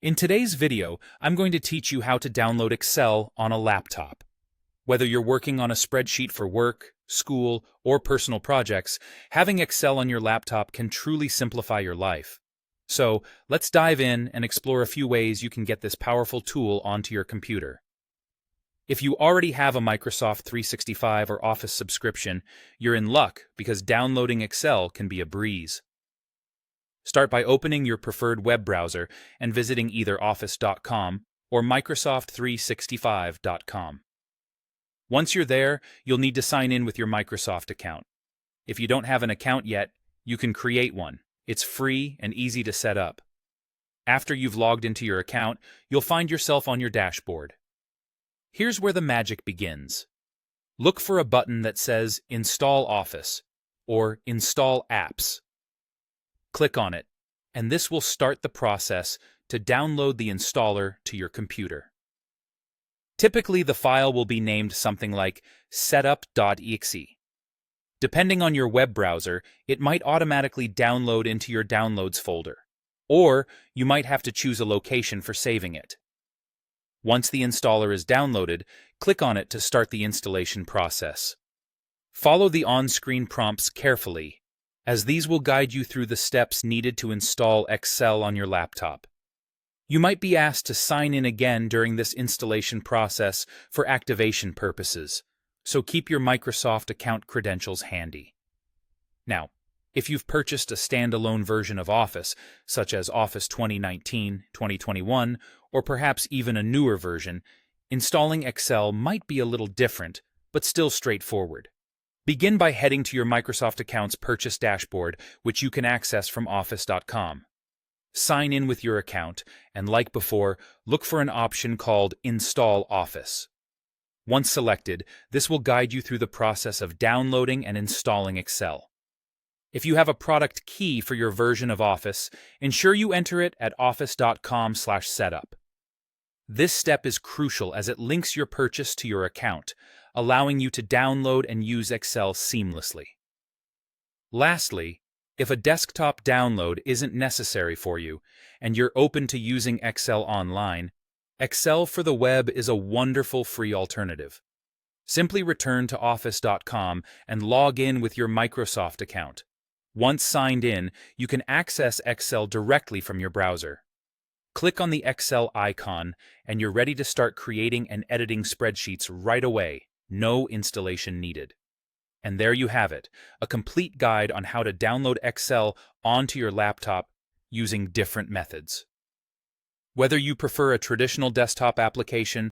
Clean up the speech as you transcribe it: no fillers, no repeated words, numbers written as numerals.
In today's video, I'm going to teach you how to download Excel on a laptop. Whether you're working on a spreadsheet for work, school, or personal projects, having Excel on your laptop can truly simplify your life. So, let's dive in and explore a few ways you can get this powerful tool onto your computer. If you already have a Microsoft 365 or Office subscription, you're in luck because downloading Excel can be a breeze. Start by opening your preferred web browser and visiting either office.com or microsoft365.com. Once you're there, you'll need to sign in with your Microsoft account. If you don't have an account yet, you can create one. It's free and easy to set up. After you've logged into your account, you'll find yourself on your dashboard. Here's where the magic begins. Look for a button that says Install Office or Install Apps. Click on it, and this will start the process to download the installer to your computer. Typically, the file will be named something like setup.exe. Depending on your web browser, it might automatically download into your Downloads folder, or you might have to choose a location for saving it. Once the installer is downloaded, click on it to start the installation process. Follow the on-screen prompts carefully, as these will guide you through the steps needed to install Excel on your laptop. You might be asked to sign in again during this installation process for activation purposes, so keep your Microsoft account credentials handy. Now, if you've purchased a standalone version of Office, such as Office 2019, 2021, or perhaps even a newer version, installing Excel might be a little different, but still straightforward. Begin by heading to your Microsoft account's purchase dashboard, which you can access from office.com. Sign in with your account, and like before, look for an option called Install Office. Once selected, this will guide you through the process of downloading and installing Excel. If you have a product key for your version of Office, ensure you enter it at office.com/setup. This step is crucial as it links your purchase to your account, allowing you to download and use Excel seamlessly. Lastly, if a desktop download isn't necessary for you, and you're open to using Excel online, Excel for the web is a wonderful free alternative. Simply return to office.com and log in with your Microsoft account. Once signed in, you can access Excel directly from your browser. Click on the Excel icon, and you're ready to start creating and editing spreadsheets right away. No installation needed. And there you have it, a complete guide on how to download Excel onto your laptop using different methods. Whether you prefer a traditional desktop application